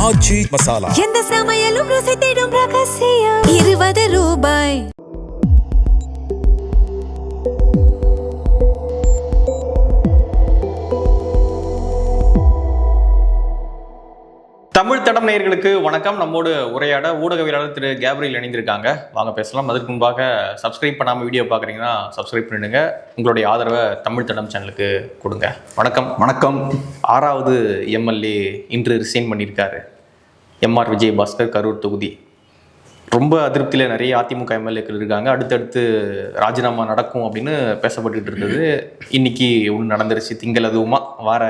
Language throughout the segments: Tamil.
ஆச்சி மசாலா. எந்த சமையலும் ருசி தேடும் ரகசியம். 20 ரூபாய். தமிழ் தடம் நேயர்களுக்கு வணக்கம். நம்மோடு உரையாட ஊடகவியலாளர் திரு கேப்ரியல் இணைந்திருக்காங்க. வாங்க பேசலாம். அதற்கு முன்பாக சப்ஸ்கிரைப் பண்ணாமல் வீடியோ பார்க்குறீங்கன்னா சப்ஸ்கிரைப் பண்ணிடுங்க. உங்களுடைய ஆதரவை தமிழ் தடம் சேனலுக்கு கொடுங்க. வணக்கம். வணக்கம். 6வது எம்எல்ஏ இன்று ரிசைன் பண்ணியிருக்காரு. எம்ஆர் விஜயபாஸ்கர், கரூர் தொகுதி. ரொம்ப அதிருப்தியில் நிறைய அதிமுக எம்எல்ஏக்கள் இருக்காங்க. அடுத்தடுத்து ராஜினாமா நடக்கும் அப்படின்னு பேசப்பட்டுட்டு இருந்தது. இன்னைக்கு ஒன்று நடந்துருச்சு. திங்கள் அதுவுமா வார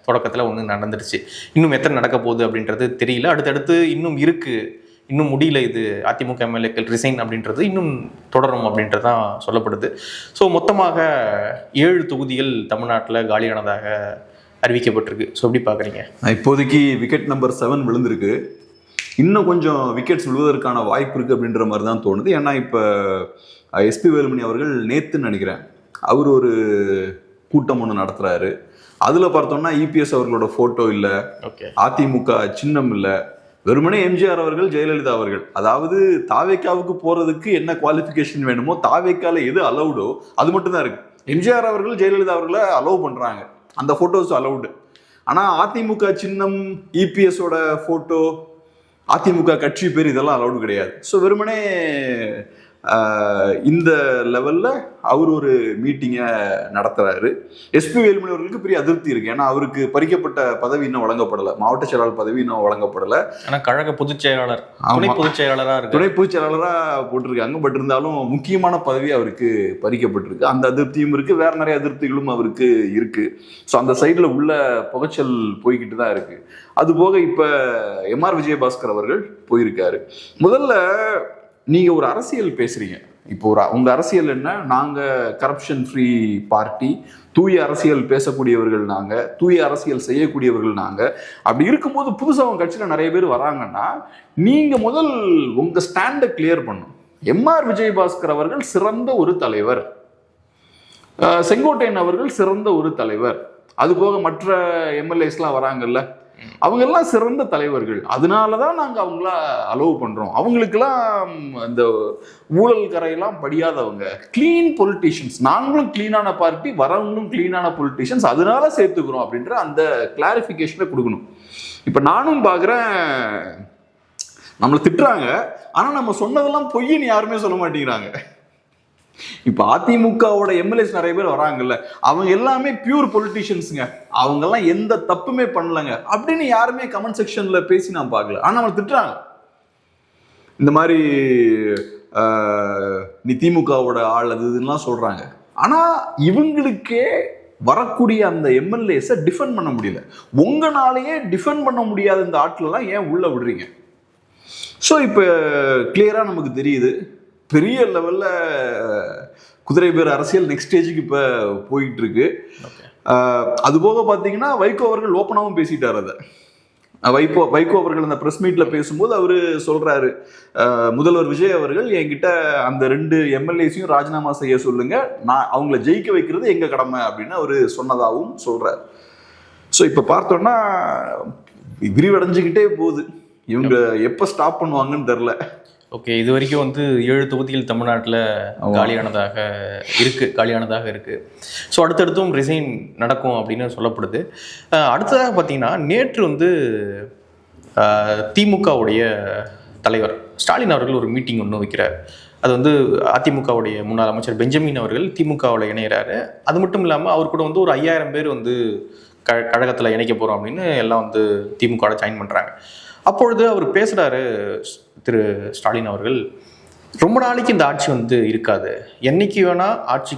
தொடக்கத்தில் ஒன்று நடந்துருச்சு. இன்னும் எத்தனை நடக்க போகுது அப்படின்றது தெரியல. அடுத்தடுத்து இன்னும் இருக்குது, இன்னும் முடியல. இது அதிமுக எம்எல்ஏக்கள் ரிசைன் அப்படின்றது இன்னும் தொடரும் அப்படின்றது தான் சொல்லப்படுது. ஸோ மொத்தமாக 7 தொகுதிகள் தமிழ்நாட்டில் காலியானதாக அறிவிக்கப்பட்டிருக்கு. ஸோ எப்படி பார்க்குறீங்க? இப்போதைக்கு விக்கெட் நம்பர் 7 விழுந்திருக்கு. இன்னும் கொஞ்சம் விக்கெட்ஸ் விழுவதற்கான வாய்ப்பு இருக்குது அப்படின்ற மாதிரி தான் தோணுது. ஏன்னா இப்போ எஸ்பி வேலுமணி அவர்கள் நேற்றுன்னு நினைக்கிறேன், அவர் ஒரு கூட்டம் ஒன்று நடத்துகிறாரு. அதில் பார்த்தோம்னா இபிஎஸ் அவர்களோட ஃபோட்டோ இல்லை, அதிமுக சின்னம் இல்லை, வெறுமனே எம்ஜிஆர் அவர்கள், ஜெயலலிதா அவர்கள். அதாவது தாவேக்காவுக்கு போகிறதுக்கு என்ன குவாலிஃபிகேஷன் வேணுமோ, தாவேக்கால எது அலௌடோ அது மட்டும்தான் இருக்குது. எம்ஜிஆர் அவர்கள், ஜெயலலிதா அவர்களை அலோவ் பண்ணுறாங்க, அந்த ஃபோட்டோஸ் அலௌடு. ஆனால் அதிமுக சின்னம், இபிஎஸோட ஃபோட்டோ, அதிமுக கட்சி பேர் இதெல்லாம் அலௌடு கிடையாது. ஸோ வெறுமனே இந்த லெவலில் அவர் ஒரு மீட்டிங்கை நடத்துகிறாரு. எஸ்பி வேலுமணி அவர்களுக்கு பெரிய அதிருப்தி இருக்குது. ஏன்னா அவருக்கு பறிக்கப்பட்ட பதவி இன்னும் வழங்கப்படலை, மாவட்ட செயலாளர் பதவி இன்னும் வழங்கப்படலை. ஆனால் கழக பொதுச் செயலாளர், துணை பொதுச் செயலாளராக போட்டிருக்காங்க. பட் இருந்தாலும் முக்கியமான பதவி அவருக்கு பறிக்கப்பட்டிருக்கு. அந்த அதிருப்தியும் இருக்குது, வேற நிறைய அதிருப்திகளும் அவருக்கு இருக்குது. ஸோ அந்த சைடில் உள்ள புகைச்சல் போய்கிட்டு தான் இருக்குது. அதுபோக இப்போ எம்ஆர் விஜயபாஸ்கர் அவர்கள் போயிருக்காரு. முதல்ல நீங்கள் ஒரு அரசியல் பேசுகிறீங்க. இப்போ உங்கள் அரசியல் என்ன? நாங்கள் கரப்ஷன் ஃப்ரீ பார்ட்டி, தூய அரசியல் பேசக்கூடியவர்கள் நாங்கள், தூய அரசியல் செய்யக்கூடியவர்கள் நாங்கள். அப்படி இருக்கும்போது புதுசாக உங்கள் கட்சியில் நிறைய பேர் வராங்கன்னா நீங்கள் முதல் உங்கள் ஸ்டாண்டை கிளியர் பண்ணும். எம்ஆர் விஜயபாஸ்கர் அவர்கள் சிறந்த ஒரு தலைவர், செங்கோட்டையன் அவர்கள் சிறந்த ஒரு தலைவர், அதுபோக மற்ற எம்எல்ஏஸ்லாம் வராங்கல்ல, அவங்க எல்லாம் சிறந்த தலைவர்கள். அதனாலதான் நாங்க அவங்கள அலோவ் பண்றோம். அவங்களுக்கெல்லாம் அந்த ஊழல் கரையெல்லாம் படியாதவங்க, கிளீன் பொலிட்டீஷியன்ஸ். நாங்களும் கிளீனான பார்ட்டி, வரவங்களும் கிளீனான பொலிட்டீஷியன்ஸ், அதனால சேர்த்துக்கிறோம் அப்படின்ற அந்த கிளாரிஃபிகேஷனை கொடுக்கணும். இப்ப நானும் பாக்குறேன், நம்மளை திட்டுறாங்க, ஆனா நம்ம சொன்னதெல்லாம் பொய்ன்னு யாருமே சொல்ல மாட்டேங்கிறாங்க. இப்ப அதிமுகவோட எம்எல்ஏஸ் நிறைய பேர் வராங்கல்ல, அவங்க எல்லாமே பியூர் பொலிட்டீஷியன்ஸுங்க, அவங்க எல்லாம் எந்த தப்புமே பண்ணலங்க அப்படின்னு யாருமே கமெண்ட் செக்ஷன்ல பேசி நான் பார்க்கல. ஆனா நம்ம திட்டுறாங்க, இந்த மாதிரி நீ திமுகவோட ஆள் அது இதுலாம் சொல்றாங்க. ஆனா இவங்களுக்கே வரக்கூடிய அந்த எம்எல்ஏஸை டிஃபெண்ட் பண்ண முடியல. உங்களாலேயே டிஃபெண்ட் பண்ண முடியாத இந்த ஆட்களெல்லாம் ஏன் உள்ள விடுறீங்க? ஸோ இப்போ கிளியரா நமக்கு தெரியுது, பெரிய லெவல்ல குதிரை பேர் அரசியல் நெக்ஸ்ட் ஸ்டேஜுக்கு இப்போ போயிட்டு இருக்கு. அதுபோக பார்த்தீங்கன்னா வைகோ அவர்கள் ஓப்பனாகவும் பேசிட்டார். அதை வைகோ அவர்கள் அந்த ப்ரெஸ் மீட்ல பேசும்போது அவரு சொல்றாரு, முதல்வர் விஜய் அவர்கள் என்கிட்ட அந்த 2 எம்எல்ஏஸையும் ராஜினாமா செய்ய சொல்லுங்க, நான் அவங்கள ஜெயிக்க வைக்கிறது எங்க கடமை அப்படின்னு அவரு சொன்னதாகவும் சொல்றாரு. ஸோ இப்போ பார்த்தோம்னா விரிவடைஞ்சுக்கிட்டே போகுது. இவங்க எப்போ ஸ்டாப் பண்ணுவாங்கன்னு தெரில. ஓகே, இது வரைக்கும் 7 தொகுதிகள் தமிழ்நாட்டில் காலியானதாக இருக்கு. ஸோ அடுத்தடுத்தும் ரிசைன் நடக்கும் அப்படின்னு சொல்லப்படுது. அடுத்ததாக பார்த்தீங்கன்னா, நேற்று திமுகவுடைய தலைவர் ஸ்டாலின் அவர்கள் ஒரு மீட்டிங் ஒன்று வைக்கிறார். அது அதிமுகவுடைய முன்னாள் அமைச்சர் பெஞ்சமின் அவர்கள் திமுகவில் இணைகிறாரு. அது மட்டும் இல்லாமல் அவர் கூட ஒரு 5000 பேர் கழகத்தில் இணைக்க போகிறோம் அப்படின்னு எல்லாம் திமுகவோட ஜாயின் பண்ணுறாங்க. அப்பொழுது அவர் பேசுகிறாரு, திரு ஸ்டாலின் அவர்கள், ரொம்ப நாளைக்கு இந்த ஆட்சி இருக்காது, என்னைக்கு வேணால் ஆட்சி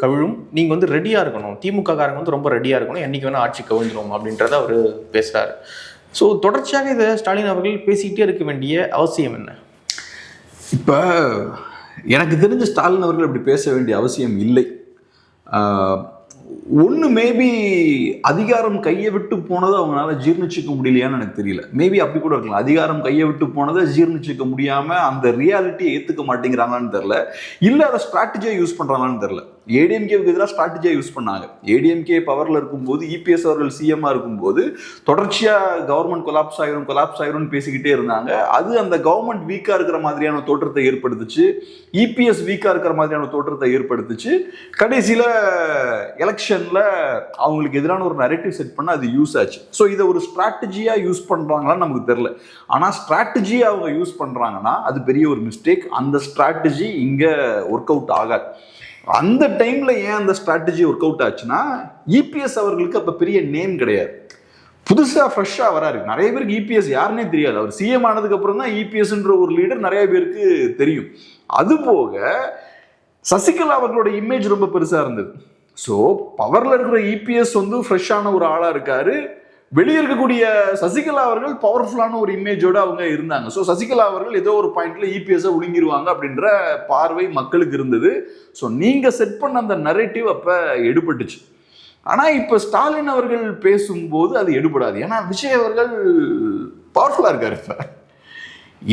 கவிழும், நீங்கள் ரெடியாக இருக்கணும், திமுக காரங்க ரொம்ப ரெடியாக இருக்கணும், என்னைக்கு வேணால் ஆட்சி கவிழ்ந்துடும் அப்படின்றத அவர் பேசுகிறார். ஸோ தொடர்ச்சியாக இதை ஸ்டாலின் அவர்கள் பேசிக்கிட்டே இருக்க வேண்டிய அவசியம் என்ன? இப்போ எனக்கு தெரிஞ்ச ஸ்டாலின் அவர்கள் அப்படி பேச வேண்டிய அவசியம் இல்லை. ஒன்று, மேபி அதிகாரம் கையை விட்டு போனதை அவங்களால ஜீர்ணிச்சிக்க முடியலையான்னு எனக்கு தெரியல. மேபி அப்படி கூட இருக்கலாம். அதிகாரம் கையை விட்டு போனதை ஜீர்ணிச்சிக்க முடியாமல் அந்த ரியாலிட்டியை ஏற்றுக்க மாட்டேங்கிறாங்கன்னு தெரில, இல்லை அதை ஸ்ட்ராட்டஜியை யூஸ் பண்ணுறாங்கன்னு தெரில. ஏடிஎம்கேவுக்கு எதிராக ஸ்ட்ராட்டஜியாக யூஸ் பண்ணாங்க. ஏடிஎம்கே பவரில் இருக்கும்போது இபிஎஸ் அவர்கள் சிஎம்மாக இருக்கும்போது தொடர்ச்சியாக கவர்மெண்ட் கொலாப்ஸ் ஆயிரும்னு பேசிக்கிட்டே இருந்தாங்க. அது அந்த கவர்மெண்ட் வீக்காக இருக்கிற மாதிரியான தோற்றத்தை ஏற்படுத்துச்சு, இபிஎஸ் வீக்காக இருக்கிற மாதிரியான தோற்றத்தை ஏற்படுத்துச்சு. கடைசியில் எலெக்ஷனில் அவங்களுக்கு எதிரான ஒரு நரேட்டிவ் செட் பண்ண அது யூஸ் ஆச்சு. ஸோ இதை ஒரு ஸ்ட்ராட்டஜியாக யூஸ் பண்ணுறாங்களான்னு நமக்கு தெரியல. ஆனால் ஸ்ட்ராட்டஜியை அவங்க யூஸ் பண்ணுறாங்கன்னா அது பெரிய ஒரு மிஸ்டேக். அந்த ஸ்ட்ராட்டஜி இங்கே ஒர்க் அவுட் ஆகாது. அந்த டைம்ல ஏன் அந்த ஸ்ட்ராட்டஜி ஒர்க் அவுட் ஆச்சுன்னா, இபிஎஸ் அவர்களுக்கு அப்ப பெரிய நேம் கிடையாது, புதுசா ஃப்ரெஷ்ஷா வராரு. நிறைய பேருக்கு இபிஎஸ் யாருன்னே தெரியாது. அவர் சிஎம் ஆனதுக்கு அப்புறம் தான் இபிஎஸ்ன்ற ஒரு லீடர் நிறைய பேருக்கு தெரியும். அது போக சசிகலா அவர்களோட இமேஜ் ரொம்ப பெருசா இருந்தது. ஸோ பவர்ல இருக்கிற இபிஎஸ் வந்து ஃப்ரெஷ்ஷான ஒரு ஆளா இருக்காரு, வெளியே இருக்கக்கூடிய சசிகலா அவர்கள் பவர்ஃபுல்லான ஒரு இமேஜோட அவங்க இருந்தாங்க. ஸோ சசிகலா அவர்கள் ஏதோ ஒரு பாயிண்ட்ல இபிஎஸ் ஒழுங்கிடுவாங்க அப்படின்ற பார்வை மக்களுக்கு இருந்தது. ஸோ நீங்க செட் பண்ண அந்த நரேட்டிவ் அப்ப எடுபட்டுச்சு. ஆனா இப்ப ஸ்டாலின் அவர்கள் பேசும்போது அது எடுபடாது. ஏன்னா விஜய் அவர்கள் பவர்ஃபுல்லா இருக்காரு. இப்ப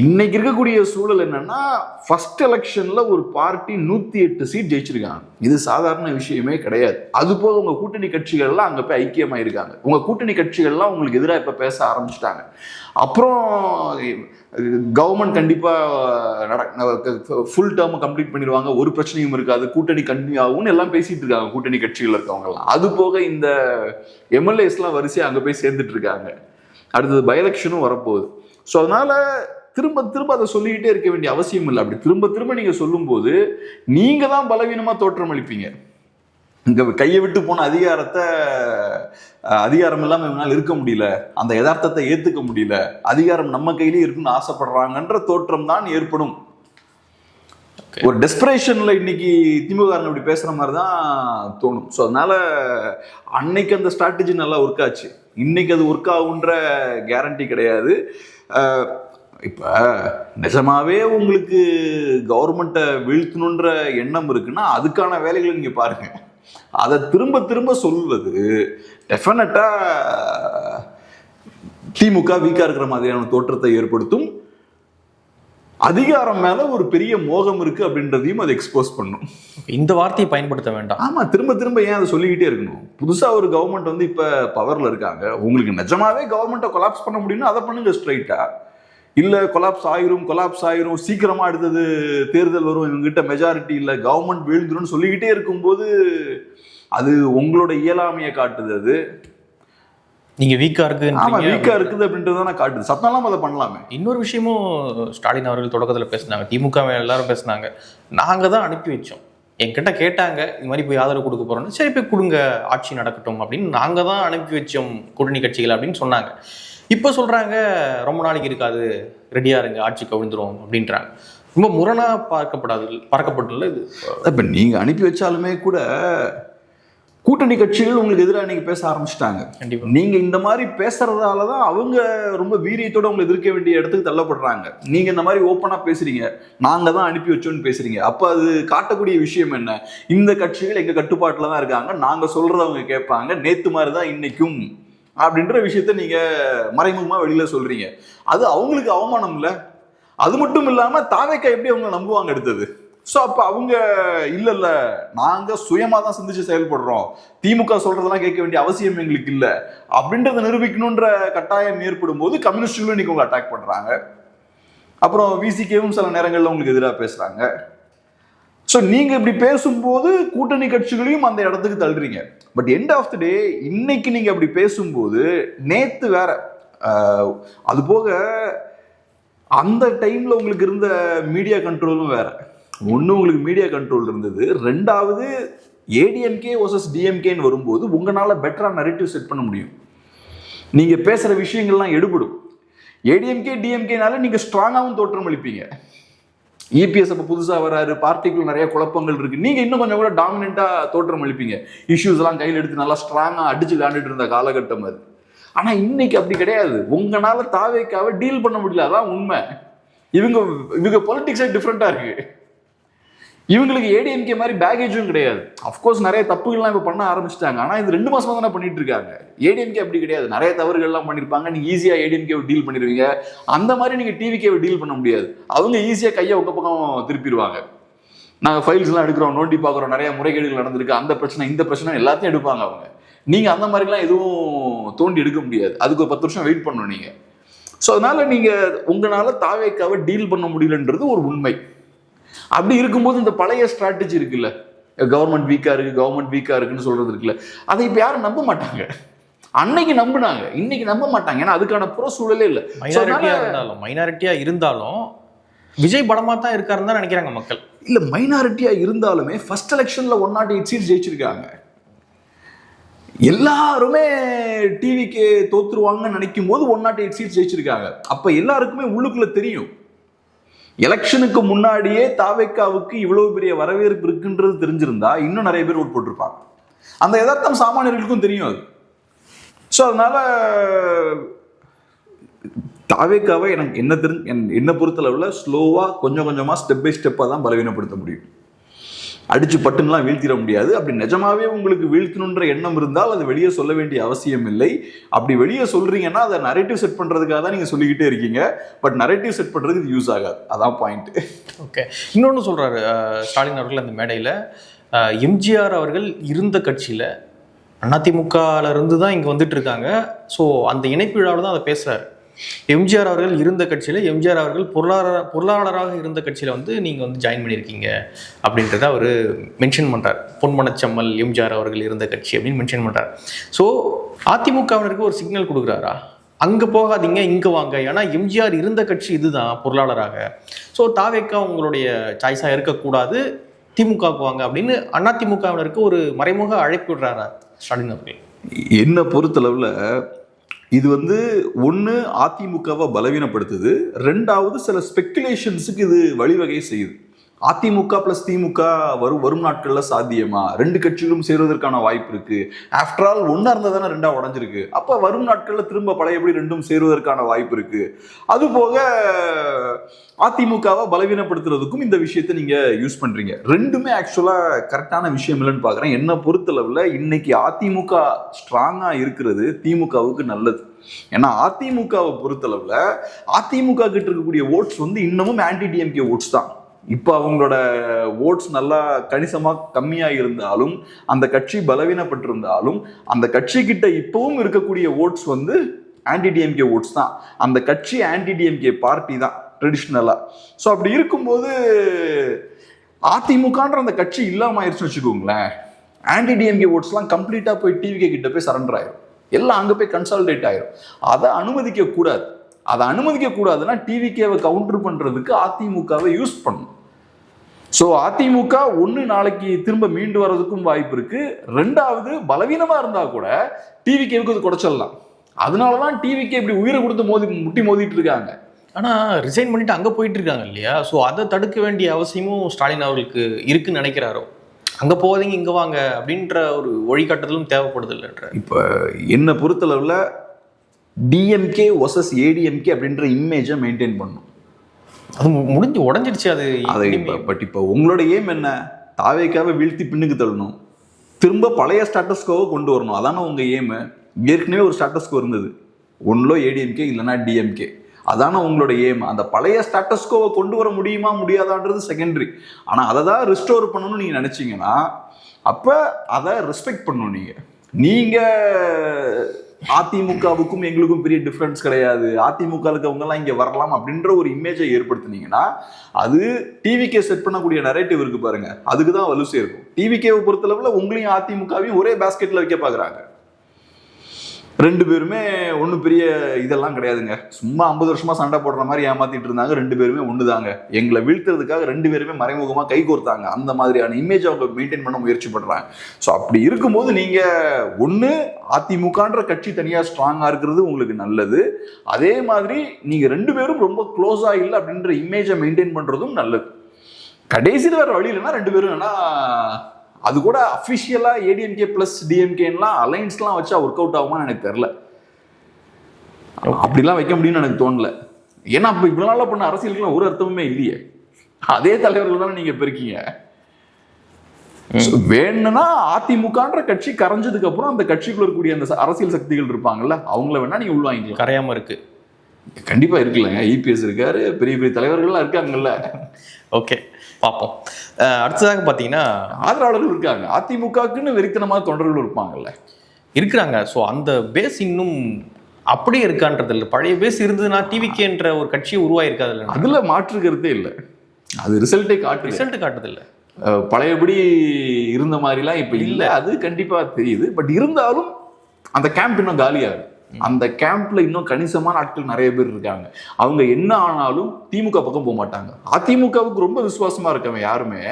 இன்னைக்கு இருக்கக்கூடிய சூழல் என்னன்னா, ஃபர்ஸ்ட் எலெக்ஷன்ல ஒரு பார்ட்டி 108 சீட் ஜெயிச்சிருக்காங்க. இது சாதாரண விஷயமே கிடையாது. அது போக உங்க கூட்டணி கட்சிகள்லாம் அங்க போய் ஐக்கியமாயிருக்காங்க. உங்க கூட்டணி கட்சிகள்லாம் உங்களுக்கு எதிராக இப்ப பேச ஆரம்பிச்சிட்டாங்க. அப்புறம் கவர்மெண்ட் கண்டிப்பா ஃபுல் டேர்ம் கம்ப்ளீட் பண்ணிடுவாங்க, ஒரு பிரச்சனையும் இருக்காது, கூட்டணி கண்டினியூ ஆகும்னு எல்லாம் பேசிட்டு இருக்காங்க கூட்டணி கட்சிகள் இருக்கவங்க எல்லாம். அது போக இந்த எம்எல்ஏஸ் எல்லாம் வரிசையா அங்க போய் சேர்ந்துட்டு இருக்காங்க. அடுத்தது பை எலெக்ஷனும் வரப்போகுது. ஸோ அதனால திரும்ப திரும்ப அதை சொல்லிக்கிட்டே இருக்க வேண்டிய அவசியம் இல்லை. அப்படி திரும்ப திரும்ப நீங்க சொல்லும் போது நீங்க தான் பலவீனமா தோற்றம் அளிப்பீங்க. இங்க கையை விட்டு போன அதிகாரம் இல்லாம இவங்களால இருக்க முடியல, அந்த யதார்த்தத்தை ஏத்துக்க முடியல, அதிகாரம் நம்ம கையிலேயே இருக்குன்னு ஆசைப்படுறாங்கன்ற தோற்றம் தான் ஏற்படும். ஒரு டெஸ்பரேஷன்ல இன்னைக்கு திமுக இப்படி பேசுற மாதிரி தான் தோணும். ஸோ அதனால அன்னைக்கு அந்த ஸ்ட்ராட்டஜி நல்லா ஒர்க் ஆச்சு, இன்னைக்கு அது ஒர்க் ஆகுன்ற கேரண்டி கிடையாது. இப்போ நிஜமாவே உங்களுக்கு கவர்மெண்ட்டை வீழ்த்தணுன்ற எண்ணம் இருக்குன்னா அதுக்கான வேலைகளை நீங்க பாருங்க. அதை திரும்ப திரும்ப சொல்வது டெஃபினட்டா திமுக வீக்கா இருக்கிற மாதிரியான தோற்றத்தை ஏற்படுத்தும். அதிகாரம் மேல ஒரு பெரிய மோகம் இருக்கு அப்படின்றதையும் அதை எக்ஸ்போஸ் பண்ணும். இந்த வார்த்தையை பயன்படுத்த வேண்டாம். ஆமா, திரும்ப திரும்ப ஏன் அதை சொல்லிக்கிட்டே இருக்கணும்? புதுசா ஒரு கவர்மெண்ட் வந்து இப்ப பவர்ல இருக்காங்க, உங்களுக்கு நிஜமாவே கவர்மெண்ட்டை கொலாப்ஸ் பண்ண முடியும்னா அதை பண்ணுங்க ஸ்ட்ரைட்டா. இல்ல கொலாப்ஸ் ஆயிரும் சீக்கிரமா அடுத்தது தேர்தல் வரும், இவங்ககிட்ட மெஜாரிட்டி இல்ல, கவர்மெண்ட் வீழ்ந்துரும் சொல்லிக்கிட்டே இருக்கும்போது அது உங்களோட இயலாமையை காட்டுது. அது நீங்க வீக்கா இருக்குது அப்படின்றத காட்டுது. சத்தம்லாம் அதை பண்ணலாமே. இன்னொரு விஷயமும் ஸ்டாலின் அவர்கள் தொடக்கத்தில் பேசினாங்க, திமுக எல்லாரும் பேசினாங்க, நாங்க தான் அனுப்பி வச்சோம், என்கிட்ட கேட்டாங்க இந்த மாதிரி போய் ஆதரவு கொடுக்க போறோம்னு, சரி போய் கொடுங்க ஆட்சி நடக்கட்டும் அப்படின்னு நாங்க தான் அனுப்பி வச்சோம் கூட்டணி கட்சிகள் அப்படின்னு சொன்னாங்க. இப்போ சொல்றாங்க ரொம்ப நாளைக்கு இருக்காது, ரெடியா இருங்க ஆட்சி கவிழ்ந்துரும் அப்படின்றாங்க. ரொம்ப முரணா பார்க்கப்பட்டுள்ள இது. இப்ப நீங்க அனுப்பி வச்சாலுமே கூட கூட்டணி கட்சிகள் உங்களுக்கு எதிராக நீங்க பேச ஆரம்பிச்சிட்டாங்க. கண்டிப்பா நீங்க இந்த மாதிரி பேசுறதாலதான் அவங்க ரொம்ப வீரியத்தோட உங்களை எதிர்க்க வேண்டிய இடத்துக்கு தள்ளப்படுறாங்க. நீங்க இந்த மாதிரி ஓப்பனா பேசுறீங்க, நாங்க தான் அனுப்பி வச்சோன்னு பேசுறீங்க. அப்ப அது காட்டக்கூடிய விஷயம் என்ன? இந்த கட்சிகள் எங்க கட்டுப்பாட்டுல தான் இருக்காங்க, நாங்க சொல்றத அவங்க கேட்பாங்க, நேத்து மாதிரிதான் இன்னைக்கும் அப்படின்ற விஷயத்த நீங்க மறைமுகமா வெளியில சொல்றீங்க. அது அவங்களுக்கு அவமானம் இல்ல? அது மட்டும் இல்லாம தாவேக்கா எப்படி அவங்க நம்புவாங்க அடுத்தது? ஸோ அப்போ அவங்க இல்ல நாங்கள் சுயமாக தான் சிந்திச்சு செயல்படுறோம், திமுக சொல்றதெல்லாம் கேட்க வேண்டிய அவசியம் எங்களுக்கு இல்லை அப்படின்றத நிரூபிக்கணுன்ற கட்டாயம் ஏற்படும் போது கம்யூனிஸ்டுகளும் இன்னைக்கு உங்களை அட்டாக் பண்றாங்க. அப்புறம் விசிகேவும் சில நேரங்களில் உங்களுக்கு எதிராக பேசுறாங்க. ஸோ நீங்க இப்படி பேசும்போது கூட்டணி கட்சிகளையும் அந்த இடத்துக்கு தள்ளுறீங்க. பட் எண்ட் ஆஃப் தி டே இன்னைக்கு நீங்க அப்படி பேசும்போது நேத்து வேற, அது போக அந்த டைம்ல உங்களுக்கு இருந்த மீடியா கண்ட்ரோலும் வேற. ஒன்று உங்களுக்கு மீடியா கண்ட்ரோல் இருந்தது, ரெண்டாவது ஏடிஎம்கே வர்சஸ் டிஎம்கேன்னு வரும்போது உங்களால் பெட்டராக நரேட்டிவ் செட் பண்ண முடியும். நீங்கள் பேசுகிற விஷயங்கள்லாம் எடுபடும். ஏடிஎம்கே டிஎம்கேனால நீங்கள் ஸ்ட்ராங்காகவும் தோற்றம் அளிப்பீங்க. இபிஎஸ் அப்போ புதுசாக வராரு, பார்ட்டிக்குள்ள நிறைய குழப்பங்கள் இருக்கு, நீங்கள் இன்னும் கொஞ்சம் கூட டாமினண்ட்டாக தோற்றம் அளிப்பீங்க. இஷ்யூஸ் எல்லாம் கையில் எடுத்து நல்லா ஸ்ட்ராங்காக அடிச்சு விளையாண்டுட்டு இருந்த காலகட்டம் அது. ஆனால் இன்னைக்கு அப்படி கிடையாது. உங்களால் தாவேக்காவை டீல் பண்ண முடியல, அதான் உண்மை. இவங்க பொலிட்டிக்ஸே டிஃப்ரெண்ட்டாக இருக்கு. இவங்களுக்கு ஏடிஎம்கே மாதிரி பேகேஜும் கிடையாது. அஃப்கோர்ஸ் நிறைய தப்புகள்லாம் இப்போ பண்ண ஆரம்பிச்சிட்டாங்க, ஆனால் இது 2 மாசமா தானே பண்ணிட்டு இருக்காங்க. ஏடிஎம்கே அப்படி கிடையாது, நிறைய தவறுகள்லாம் பண்ணியிருப்பாங்க. நீங்கள் ஈஸியாக ஏடிஎம்கேவை டீல் பண்ணிடுவீங்க. அந்த மாதிரி நீங்கள் டிவிகேவை டீல் பண்ண முடியாது. அவங்க ஈஸியாக கையை ஒக்க பக்கம் திருப்பிடுவாங்க. நாங்கள் ஃபைல்ஸ்லாம் எடுக்கிறோம், நோண்டி பார்க்குறோம், நிறைய முறைகேடுகள் நடந்திருக்கு, அந்த பிரச்சனை இந்த பிரச்சனை எல்லாத்தையும் எடுப்பாங்க அவங்க. நீங்கள் அந்த மாதிரிலாம் எதுவும் தோண்டி எடுக்க முடியாது. அதுக்கு ஒரு 10 வருஷம் வெயிட் பண்ணணும் நீங்கள். ஸோ அதனால நீங்கள் உங்களால் தாவேக்காவை டீல் பண்ண முடியலன்றது ஒரு உண்மை. அப்படி இருக்கும்போது இந்த பழைய ஸ்ட்ராட்டஜி இருக்குல்ல, கவர்மெண்ட் வீக்காக இருக்குன்னு சொல்றது இருக்குல்ல, அதை இப்போ யாரும் நம்ப மாட்டாங்க. அன்னைக்கு நம்பினாங்க, இன்னைக்கு நம்ப மாட்டாங்க. ஏன்னா அதுக்கான புற சூழலே இல்லை. மைனாரிட்டியா இருந்தாலும் விஜய் படமா தான் இருக்காருன்னு தான் நினைக்கிறாங்க மக்கள். இல்ல மைனாரிட்டியா இருந்தாலுமே ஃபர்ஸ்ட் எலெக்ஷன்ல 108 சீட்ஸ் ஜெயிச்சிருக்காங்க. எல்லாருமே டிவிக்கு தோத்துருவாங்கன்னு நினைக்கும் போது 108 சீட்ஸ் ஜெயிச்சிருக்காங்க. அப்ப எல்லாருக்குமே உள்ளுக்குள்ள தெரியும், எலெக்ஷனுக்கு முன்னாடியே தாவேக்காவுக்கு இவ்வளவு பெரிய வரவேற்பு இருக்குன்றது தெரிஞ்சிருந்தா இன்னும் நிறைய பேர் ஓட் போட்டிருப்பாங்க. அந்த யதார்த்தம் சாமானியர்களுக்கும் தெரியும் அது. ஸோ அதனால தாவேக்காவை எனக்கு என்ன பொறுத்தளவில் ஸ்லோவாக கொஞ்சம் கொஞ்சமாக ஸ்டெப் பை ஸ்டெப்பாக தான் பலவீனப்படுத்த முடியும். அடிச்சு பட்டுன்னெலாம் வீழ்த்திட முடியாது. அப்படி நிஜமாவே உங்களுக்கு வீழ்த்தணுன்ற எண்ணம் இருந்தால் அது வெளியே சொல்ல வேண்டிய அவசியம் இல்லை. அப்படி வெளியே சொல்றீங்கன்னா அதை நரேட்டிவ் செட் பண்ணுறதுக்காக தான் நீங்கள் சொல்லிக்கிட்டே இருக்கீங்க. பட் நரேட்டிவ் செட் பண்ணுறதுக்கு இது யூஸ் ஆகாது. அதான் பாயிண்ட். ஓகே, இன்னொன்று சொல்கிறாரு ஸ்டாலின் அவர்கள் அந்த மேடையில், எம்ஜிஆர் அவர்கள் இருந்த கட்சியில் அதிமுகல இருந்து தான் இங்கே வந்துட்டு இருக்காங்க. ஸோ அந்த இணைப்பு விழாவில் தான் அதை பேசுகிறாரு. எம்ஜிஆர் அவர்கள் இருந்த கட்சியில், எம்ஜிஆர் அவர்கள் பொருளாளராக இருந்த கட்சியில் வந்து நீங்கள் வந்து ஜாயின் பண்ணியிருக்கீங்க அப்படின்றத அவர் மென்ஷன் பண்ணுறார். பொன்மனச்செம்மல் எம்ஜிஆர் அவர்கள் இருந்த கட்சி அப்படின்னு மென்ஷன் பண்ணுறார். ஸோ அதிமுகவினருக்கு ஒரு சிக்னல் கொடுக்குறாரா, அங்கே போகாதீங்க இங்கே வாங்க, ஏன்னா எம்ஜிஆர் இருந்த கட்சி இதுதான் பொருளாளராக. ஸோ தாவேக்கா உங்களுடைய சாய்ஸாக இருக்கக்கூடாது, திமுகவுக்கு வாங்க அப்படின்னு அதிமுகவினருக்கு ஒரு மறைமுக அழைப்பு விடுறாரா ஸ்டாலின் அவர்கள்? என்ன பொறுத்தளவில் இது வந்து ஒன்று அதிமுகவை பலவீனப்படுத்துது, ரெண்டாவது சில ஸ்பெக்குலேஷன்ஸுக்கு இது வழிவகை செய்யுது. அதிமுக பிளஸ் திமுக வரும் நாட்களில் சாத்தியமா, ரெண்டு கட்சிகளும் சேருவதற்கான வாய்ப்பு இருக்கு. ஆஃப்டர் ஆல் ஒன்னா இருந்தா தானே ரெண்டா உடஞ்சிருக்கு. அப்ப வரும் நாட்களில் திரும்ப பழையபடி ரெண்டும் சேருவதற்கான வாய்ப்பு இருக்கு. அது போக அதிமுகவை பலவீனப்படுத்துறதுக்கும் இந்த விஷயத்தை நீங்க யூஸ் பண்றீங்க. ரெண்டுமே ஆக்சுவலா கரெக்டான விஷயம் இல்லைன்னு பாக்குறேன். என்ன பொறுத்தளவுல இன்னைக்கு அதிமுக ஸ்ட்ராங்கா இருக்கிறது திமுகவுக்கு நல்லது. ஏன்னா அதிமுகவை பொறுத்தளவுல அதிமுக கிட்ட இருக்கக்கூடிய ஓட்ஸ் வந்து இன்னமும் ஆன்டி டிஎம்கே ஓட்ஸ் தான். இப்போ அவங்களோட ஓட்ஸ் நல்லா கணிசமாக கம்மியாக இருந்தாலும், அந்த கட்சி பலவீனப்பட்டிருந்தாலும், அந்த கட்சி கிட்ட இப்பவும் இருக்கக்கூடிய ஓட்ஸ் வந்து ஆன்டி டிஎம்கே ஓட்ஸ் தான். அந்த கட்சி ஆன்டி டிஎம்கே பார்ட்டி தான் ட்ரெடிஷ்னலாக. ஸோ அப்படி இருக்கும்போது அதிமுகன்ற அந்த கட்சி இல்லாமல் ஆயிடுச்சுன்னு வச்சுக்கோங்களேன், ஆன்டி டிஎம்கே ஓட்ஸ்லாம் கம்ப்ளீட்டாக போய் டிவிகே கிட்ட போய் சரண்டர் ஆயிரும், எல்லாம் அங்கே போய் கன்சால்டேட் ஆயிரும். அதை அனுமதிக்க கூடாது. அதை அனுமதிக்க கூடாதுன்னா டிவிகேவை கவுண்டர் பண்றதுக்கு அதிமுகவை யூஸ் பண்ணும். ஸோ அதிமுக ஒன்று நாளைக்கு திரும்ப மீண்டு வர்றதுக்கும் வாய்ப்பு இருக்கு, ரெண்டாவது பலவீனமா இருந்தா கூட டிவிகேவுக்கு அது குறைச்சிடலாம். அதனாலதான் டிவிகே இப்படி உயிரை கொடுத்து முட்டி மோதிட்டு இருக்காங்க. ஆனா ரிசைன் பண்ணிட்டு அங்க போயிட்டு இருக்காங்க இல்லையா? ஸோ அதை தடுக்க வேண்டிய அவசியமும் ஸ்டாலின் அவர்களுக்கு இருக்குன்னு நினைக்கிறாரோ? அங்க போகாதீங்க இங்க வாங்க அப்படின்ற ஒரு வழிகாட்டுதலும் தேவைப்படுது இல்லைன்ற. இப்ப என்ன பொறுத்தளவுல டிஎம்கே வர்சஸ் ஏடிஎம்கே அப்படின்ற இமேஜை மெயின்டைன் பண்ணும். அது முடிஞ்சு உடஞ்சிடுச்சு அது. பட் இப்போ உங்களோட ஏம் என்ன? தாவேக்காவை வீழ்த்தி பின்னுக்கு தள்ளணும், திரும்ப பழைய ஸ்டாட்டஸ்கோவை கொண்டு வரணும். அதான உங்க ஏம். ஏற்கனவே ஒரு ஸ்டாட்டஸ்கோ இருந்தது, ஒன்றுல ஏடிஎம்கே இல்லைன்னா டிஎம்கே. அதான உங்களோட ஏம். அந்த பழைய ஸ்டாட்டஸ்கோவை கொண்டு வர முடியுமா முடியாதான்றது செகண்டரி. ஆனால் அதை தான் ரிஸ்டோர் பண்ணணும்னு நீங்கள் நினச்சிங்கன்னா அப்போ அதை ரெஸ்பெக்ட் பண்ணணும். நீங்கள் அதிமுகவுக்கும் எங்களுக்கும் பெரிய டிஃப்ரென்ஸ் கிடையாது, அதிமுகவுக்கு அவங்கெல்லாம் இங்கே வரலாம் அப்படின்ற ஒரு இமேஜை ஏற்படுத்தினீங்கன்னா அது டிவிகே செட் பண்ணக்கூடிய நரேட்டிவ் இருக்கு பாருங்க, அதுக்கு தான் வலு சேர்க்கும். டிவிகேவை பொறுத்தளவில் உங்களையும் அதிமுகவையும் ஒரே பேஸ்கெட்டில் வைக்க பார்க்குறாங்க. ரெண்டு பேருமே ஒன்றும் பெரிய இதெல்லாம் கிடையாதுங்க, சும்மா 50 வருஷமா சண்டை போடுற மாதிரி ஏமாத்திட்டு இருந்தாங்க. ரெண்டு பேருமே ஒண்ணுதாங்க, எங்களை வீழ்த்துறதுக்காக ரெண்டு பேருமே மறைமுகமாக கை கோர்த்தாங்க. அந்த மாதிரியான இமேஜ் அவங்க மெயின்டைன் பண்ண முயற்சி பண்றாங்க. ஸோ அப்படி இருக்கும்போது நீங்க ஒன்று அதிமுகன்ற கட்சி தனியாக ஸ்ட்ராங்கா இருக்கிறது உங்களுக்கு நல்லது, அதே மாதிரி நீங்க ரெண்டு பேரும் ரொம்ப க்ளோஸா இல்லை அப்படின்ற இமேஜை மெயின்டைன் பண்றதும் நல்லது. கடைசியில் வேற வழி இல்லைன்னா ரெண்டு பேரும் வேணா அது கூட அஃபிஷியலா ஏடிஎம்கே பிளஸ் டிஎம்கேலாம் அலைன்ஸ்லாம் வச்சா ஒர்க் அவுட் ஆகுமான்னு எனக்கு தெரியல. அப்படிலாம் வைக்க முடியும்னு எனக்கு தோணல. ஏன்னா அப்ப இவ்வளவு நாளா பண்ண அரசியலுக்குலாம் ஒரு அர்த்தமுமே இல்லையே. அதே தலைவர்கள் தானே நீங்க பெருக்கீங்க. வேணும்னா அதிமுகன்ற கட்சி கரைஞ்சதுக்கு அப்புறம் அந்த கட்சிக்குள்ள இருக்கக்கூடிய அந்த அரசியல் சக்திகள் இருப்பாங்கல்ல, அவங்கள வேணா நீங்க உள்வாங்கிக்கலாம். கரையாம இருக்கு. கண்டிப்பா இருக்குல்லங்க. இபிஎஸ் இருக்காரு, பெரிய பெரிய தலைவர்கள்லாம் இருக்காங்கல்ல. ஓகே, பார்ப்போம். அடுத்ததாக பார்த்தீங்கன்னா ஆதரவாளர்கள் இருக்காங்க. அதிமுகக்குன்னு வெறித்தனமான தொண்டர்கள் இருப்பாங்கல்ல, இருக்கிறாங்க. ஸோ அந்த பேஸ் இன்னும் அப்படியே இருக்கான்றது இல்லை. பழைய பேஸ் இருந்ததுன்னா டிவிகேன்ற ஒரு கட்சியை உருவாயிருக்காது இல்லை. அதுல மாற்று கருத்தே இல்லை. அது ரிசல்ட்டே காட்டுது இல்லை. பழையபடி இருந்த மாதிரிலாம் இப்ப இல்லை, அது கண்டிப்பா தெரியுது. பட் இருந்தாலும் அந்த கேம்ப் இன்னும் காலியாகுது. அந்த கேம்ப்ல இன்னும் கணிசமான ஆட்கள் நிறைய பேர் இருக்காங்க. அவங்க என்ன ஆனாலும் திமுக பக்கம் போக மாட்டாங்க. அதிமுகவுக்கு ரொம்ப விசுவாசமா இருக்கவன் யாருமே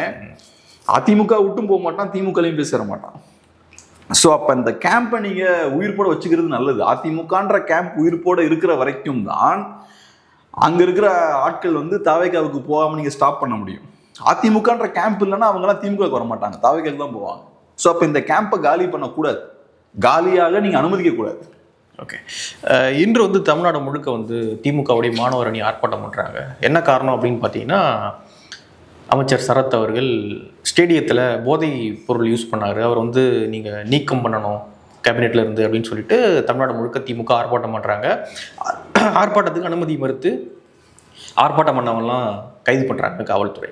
அதிமுக விட்டும் போக மாட்டான், திமுகலையும் போய் சேர மாட்டான். ஸோ அப்போ இந்த கேம்பை நீங்கள் உயிர்ப்போட வச்சுக்கிறது நல்லது. அதிமுகன்ற கேம்ப் உயிர்ப்போட இருக்கிற வரைக்கும் தான் அங்கே இருக்கிற ஆட்கள் வந்து தாவேக்காவுக்கு போகாமல் நீங்கள் ஸ்டாப் பண்ண முடியும். அதிமுகன்ற கேம்ப் இல்லைன்னா அவங்களாம் திமுகவுக்கு வர மாட்டாங்க, தாவேக்காவுக்கு தான் போவாங்க. ஸோ அப்போ இந்த கேம்பை காலி பண்ணக்கூடாது, காலியாக நீங்கள் அனுமதிக்கக்கூடாது. ஓகே, இன்று வந்து தமிழ்நாடு முழுக்க வந்து திமுகவுடைய மாணவர் அணி ஆர்ப்பாட்டம் பண்ணுறாங்க. என்ன காரணம் அப்படின்னு பார்த்தீங்கன்னா, அமைச்சர் சரத் அவர்கள் ஸ்டேடியத்தில் போதை பொருள் யூஸ் பண்ணார், அவர் வந்து நீங்கள் நீக்கம் பண்ணணும் கேபினெட்டில் இருந்து அப்படின்னு சொல்லிட்டு தமிழ்நாடு முழுக்க திமுக ஆர்ப்பாட்டம் பண்ணுறாங்க. ஆர்ப்பாட்டத்துக்கு அனுமதி மறுத்து ஆர்ப்பாட்டம் பண்ணவங்கலாம் கைது பண்ணுறாங்க காவல்துறை.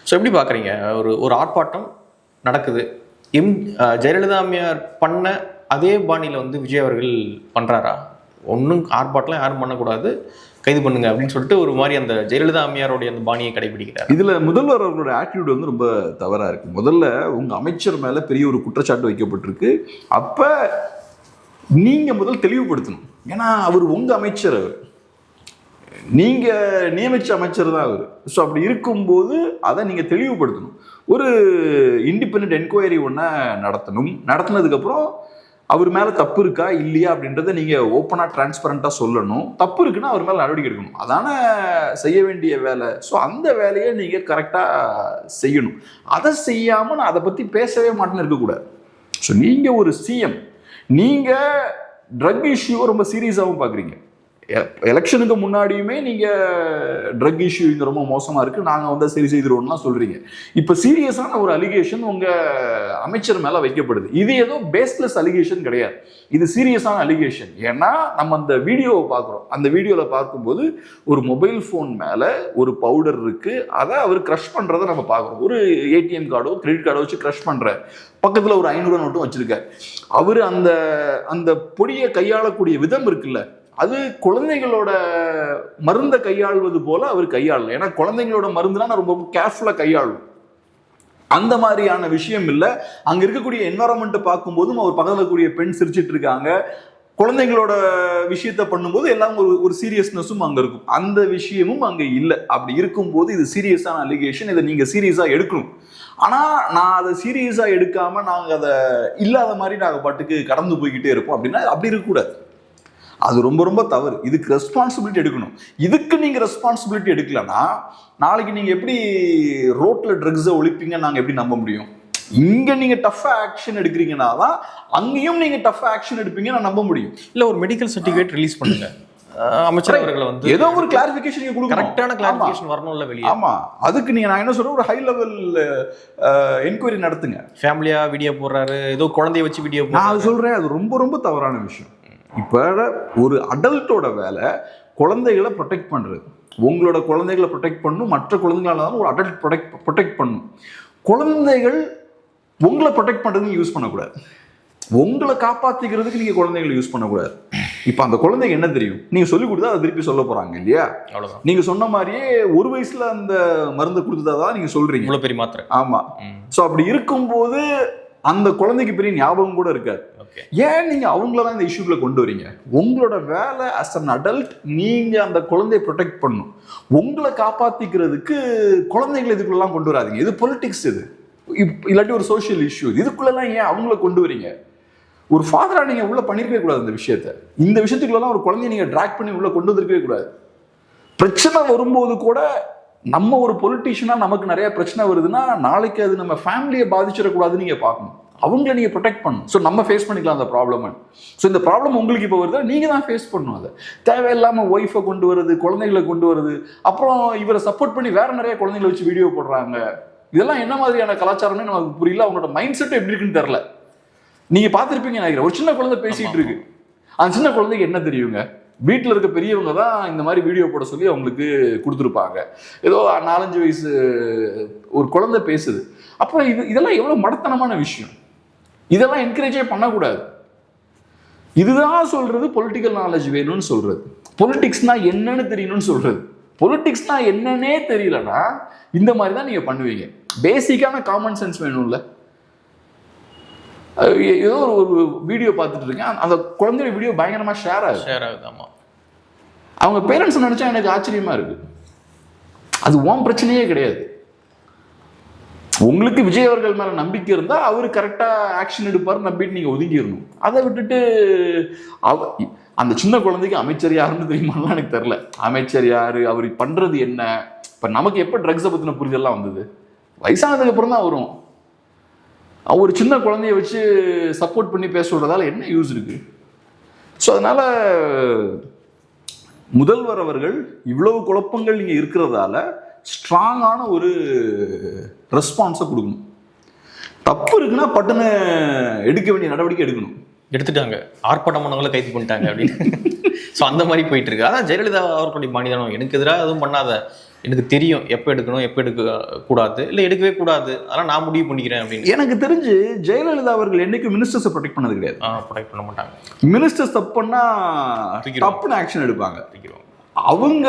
ஸோ எப்படி பார்க்குறீங்க? ஒரு ஆர்ப்பாட்டம் நடக்குது, ஜெயலலிதா அம்மையார் பண்ண அதே பாணியில் வந்து விஜய் அவர்கள் பண்ணுறாரா? ஒன்றும் ஆர்ப்பாட்டம்லாம் யாரும் பண்ணக்கூடாது, கைது பண்ணுங்க அப்படின்னு சொல்லிட்டு ஒரு மாதிரி அந்த ஜெயலலிதா அம்மையாருடைய அந்த பாணியை கடைபிடிக்கிறார். இதுல முதல்வர் அவர்களோட ஆட்டிடியூட் வந்து ரொம்ப தவறா இருக்கு. முதல்ல உங்க அமைச்சர் மேல பெரிய ஒரு குற்றச்சாட்டு வைக்கப்பட்டிருக்கு. அப்ப நீங்க முதல் தெளிவுபடுத்தணும். ஏன்னா அவர் உங்க அமைச்சர், அவர் நீங்க நியமிச்ச அமைச்சர் தான் அவர். ஸோ அப்படி இருக்கும்போது அதை நீங்க தெளிவுபடுத்தணும். ஒரு இண்டிபெண்ட் என்கொயரி ஒன்றை நடத்தணும். நடத்தினதுக்கப்புறம் அவர் மேலே தப்பு இருக்கா இல்லையா அப்படின்றத நீங்கள் ஓப்பனாக டிரான்ஸ்பரண்ட்டாக சொல்லணும். தப்பு இருக்குன்னா அவர் மேலே நடவடிக்கை எடுக்கணும். அதான செய்ய வேண்டிய வேலை. ஸோ அந்த வேலையை நீங்கள் கரெக்டாக செய்யணும். அதை செய்யாமல் நான் அதை பற்றி பேசவே மாட்டேன்னு இருக்கக்கூடாது. ஸோ நீங்கள் ஒரு சிஎம், நீங்கள் ட்ரக் இஷ்யூவை ரொம்ப சீரியஸாகவும் பார்க்குறீங்க. எலெக்ஷனுக்கு முன்னாடியுமே நீங்கள் ட்ரக் இஷ்யூ இங்கே ரொம்ப மோசமாக இருக்குது, நாங்கள் வந்து சரி செய்திருவோம்லாம் சொல்கிறீங்க. இப்போ சீரியஸான ஒரு அலிகேஷன் உங்கள் அமைச்சர் மேலே வைக்கப்படுது. இது ஏதோ பேஸ்லெஸ் அலிகேஷன் கிடையாது, இது சீரியஸான அலிகேஷன். ஏன்னா நம்ம அந்த வீடியோவை பார்க்குறோம். அந்த வீடியோவில் பார்க்கும்போது ஒரு மொபைல் ஃபோன் மேலே ஒரு பவுடர் இருக்குது, அதை அவர் க்ரஷ் பண்ணுறதை நம்ம பார்க்குறோம். ஒரு ஏடிஎம் கார்டோ கிரெடிட் கார்டோ வச்சு க்ரஷ் பண்ணுறார். பக்கத்தில் ஒரு 500 நோட்டும் வச்சுருக்கார். அவர் அந்த அந்த பொடியை கையாளக்கூடிய விதம் இருக்குல்ல, அது குழந்தைகளோட மருந்தை கையாள்வது போல அவர் கையாளல. ஏன்னா குழந்தைங்களோட மருந்துனா ரொம்ப கேர்ஃபுல்லாக கையாளும். அந்த மாதிரியான விஷயம் இல்லை. அங்கே இருக்கக்கூடிய என்வரன்மெண்ட்டை பார்க்கும்போதும் அவர் பக்கத்தில் இருக்கக்கூடிய பெண் சிரிச்சிட்டு இருக்காங்க. குழந்தைங்களோட விஷயத்த பண்ணும்போது எல்லாம் ஒரு சீரியஸ்னஸும் அங்கே இருக்கும். அந்த விஷயமும் அங்கே இல்லை. அப்படி இருக்கும்போது இது சீரியஸான அலிகேஷன், இதை நீங்கள் சீரியஸாக எடுக்கணும். ஆனால் நான் அதை சீரியஸாக எடுக்காமல் நாங்கள் அதை இல்லாத மாதிரி நாங்கள் பாட்டுக்கு கடந்து போய்கிட்டே இருப்போம் அப்படின்னா அப்படி இருக்கக்கூடாது. அது ரொம்ப ரொம்ப தவறு. இதுக்கு ரெஸ்பான்சிபிலிட்டி எடுக்கணும். இதுக்கு நீங்கள் ரெஸ்பான்சிபிலிட்டி எடுக்கலன்னா நாளைக்கு நீங்கள் எப்படி ரோட்டில் ட்ரக்ஸை ஒழிப்பீங்கன்னு நாங்கள் எப்படி நம்ப முடியும்? இங்கே நீங்கள் டஃப்பாக ஆக்ஷன் எடுக்கிறீங்கன்னா தான் அங்கேயும் நீங்கள் டஃப்பாக ஆக்ஷன் எடுப்பீங்க நான் நம்ப முடியும். இல்லை ஒரு மெடிக்கல் சர்டிஃபிகேட் ரிலீஸ் பண்ணுங்க, அமைச்சர் அவர்களை வந்து ஏதோ ஒரு கிளாரிஃபிகேஷன் நீங்க கொடுக்கணும். கரெக்டான கிளாரிஃபிகேஷன் வரணும்ல வெளியே. ஆமா, அதுக்கு நீங்க நான் என்ன சொல்றேன், ஒரு ஹை லெவல் என்கொயரி நடத்துங்க. ஃபேமிலியா வீடியோ போடுறாரு, ஏதோ குழந்தைய வச்சு வீடியோ போடுறாரு. நான் சொல்றேன் அது ரொம்ப ரொம்ப தவறான விஷயம். இப்ப ஒரு அடல்ட்டோட வேலை குழந்தைகளை ப்ரொடெக்ட் பண்றது. உங்களோட குழந்தைகளை ப்ரொடெக்ட் பண்ணணும், மற்ற குழந்தைங்களாலும் ஒரு அடல்ட் ப்ரொடெக்ட் பண்ணணும். குழந்தைகள் உங்களை ப்ரொடெக்ட் பண்றதுக்கு யூஸ் பண்ணக்கூடாது, உங்களை காப்பாத்திக்கிறதுக்கு நீங்க குழந்தைகளை யூஸ் பண்ணக்கூடாது. இப்ப அந்த குழந்தைங்க என்ன தெரியும், நீங்க சொல்லி கொடுத்தா அதை திருப்பி சொல்ல போறாங்க இல்லையா? நீங்க சொன்ன மாதிரியே ஒரு வயசுல அந்த மருந்து கொடுத்ததான் நீங்க சொல்றீங்க, இவ்வளவு பெரிய மாத்திரை. ஆமா. சோ அப்படி இருக்கும்போது அந்த குழந்தைக்கு பெரிய ஞாபகம் கூட இருக்காது. ஏன் நீங்க அவங்களதான் இந்த இஷ்யூக்குள்ள கொண்டு வரீங்க? உங்களோட வேலை அஸ் அன் அடல்ட் நீங்க அந்த குழந்தையை ப்ரொடெக்ட் பண்ணும். உங்களை காப்பாத்திக்கிறதுக்கு குழந்தைகளை இதுக்குள்ளெல்லாம் கொண்டு வராதிங்க. இது பொலிட்டிக்ஸ், இது இல்லாட்டி ஒரு சோசியல் இஷ்யூ. இதுக்குள்ளெல்லாம் ஏன் அவங்கள கொண்டு வரீங்க? ஒரு ஃபாதரா நீங்க உள்ள பண்ணிருக்கவே கூடாது இந்த விஷயத்த. இந்த விஷயத்துக்குள்ளெல்லாம் ஒரு குழந்தைய நீங்க டிராக் பண்ணி உள்ள கொண்டு வந்திருக்கவே கூடாது. பிரச்சனை வரும்போது கூட நம்ம ஒரு பொலிட்டீஷியனா நமக்கு நிறைய பிரச்சனை வருதுன்னா நாளைக்கு அது நம்ம ஃபேமிலியை பாதிச்சிடக்கூடாதுன்னு நீங்க பார்க்கணும். அவங்கள நீங்க ப்ரொடெக்ட் பண்ணணும். ஸோ நம்ம ஃபேஸ் பண்ணிக்கலாம் அந்த ப்ராப்ளம். ஸோ இந்த ப்ராப்ளம் உங்களுக்கு இப்போ வருது, நீங்க தான் ஃபேஸ் பண்ணணும். அதை தேவையில்லாம ஒய்ஃபை கொண்டு வருது, குழந்தைகளை கொண்டு வருது, அப்புறம் இவரை சப்போர்ட் பண்ணி வேற நிறைய குழந்தைங்களை வச்சு வீடியோ போடுறாங்க. இதெல்லாம் என்ன மாதிரியான கலாச்சாரம்னு நமக்கு புரியல. அவங்களோட மைண்ட் செட் எப்படி இருக்குன்னு தெரியல. நீங்க பார்த்துருப்பீங்க நினைக்கிறேன். ஒரு சின்ன குழந்தை பேசிட்டு இருக்கு, அந்த சின்ன குழந்தைக்கு என்ன தெரியுங்க? வீட்டில் இருக்க பெரியவங்க தான் இந்த மாதிரி வீடியோ போட சொல்லி அவங்களுக்கு கொடுத்துருப்பாங்க. ஏதோ 4-5 வயசு ஒரு குழந்தை பேசுது. அப்புறம் இதெல்லாம் எவ்வளோ மடத்தனமான விஷயம். இதெல்லாம் என்கரேஜே பண்ணக்கூடாது. இதுதான் சொல்றது பொலிட்டிக்கல் நாலேஜ் வேணும்னு சொல்றது, பொலிட்டிக்ஸ்னா என்னன்னு தெரியணும்னு சொல்றது. பொலிட்டிக்ஸ்னா என்னன்னே தெரியலன்னா இந்த மாதிரி தான் நீங்க பண்ணுவீங்க. பேசிக்கான காமன் சென்ஸ் வேணும்ல. ஏதோ ஒரு வீடியோ பார்த்துட்டு இருக்கேன், அந்த குழந்தைய வீடியோ பயங்கரமா ஷேர் ஆகுது. அவங்க பேரண்ட்ஸ் நினைச்சா எனக்கு ஆச்சரியமா இருக்கு. அது உன் பிரச்சனையே கிடையாது. உங்களுக்கு விஜய் அவர்கள் மேல நம்பிக்கை இருந்தா அவரு கரெக்டா ஆக்ஷன் எடுப்பாரு நம்பிட்டு நீங்க ஒதுங்கிடணும். அதை விட்டுட்டு அந்த சின்ன குழந்தைக்கு அமைச்சர் யாருன்னு தெரியுமாலாம் எனக்கு தெரியல. அமைச்சர் யாரு, அவர் பண்றது என்ன? இப்ப நமக்கு எப்ப ட்ரக்ஸை பத்தின புரிதல்லாம் வந்தது? வயசானதுக்கு அப்புறம் தான் வரும். ஒரு சின்ன குழந்தைய வச்சு சப்போர்ட் பண்ணி பேச சொல்றதால என்ன யூஸ் இருக்கு? ஸோ அதனால முதல்வர் அவர்கள் இவ்வளவு குழப்பங்கள் இங்க இருக்கிறதால ஸ்ட்ராங்கான ஒரு ரெஸ்பான்ஸை கொடுக்கணும். தப்பு இருக்குன்னா பட்டுன்னு எடுக்க வேண்டிய நடவடிக்கை எடுக்கணும். எடுத்துட்டாங்க, ஆர்ப்பாட்டம் பண்ணவங்களை கைது பண்ணிட்டாங்க அப்படின்னு. ஸோ அந்த மாதிரி போயிட்டு இருக்கு. அதான் ஜெயலலிதா அவர்களுடைய மாநிலம், எனக்கு எதிராக எதுவும் பண்ணாத, எனக்கு தெரியும் எப்போ எடுக்கணும் எப்போ எடுக்க கூடாது, இல்லை எடுக்கவே கூடாது, அதெல்லாம் நான் முடிவு பண்ணிக்கிறேன் அப்படின்னு. எனக்கு தெரிஞ்சு ஜெயலலிதா அவர்கள் என்னைக்கும் மினிஸ்டர்ஸை ப்ரொடெக்ட் பண்ணது கிடையாது. ப்ரொடெக்ட் பண்ண மாட்டாங்க. மினிஸ்டர்ஸ் தப்புன்னா தப்புன்னு ஆக்ஷன் எடுப்பாங்க. அவங்க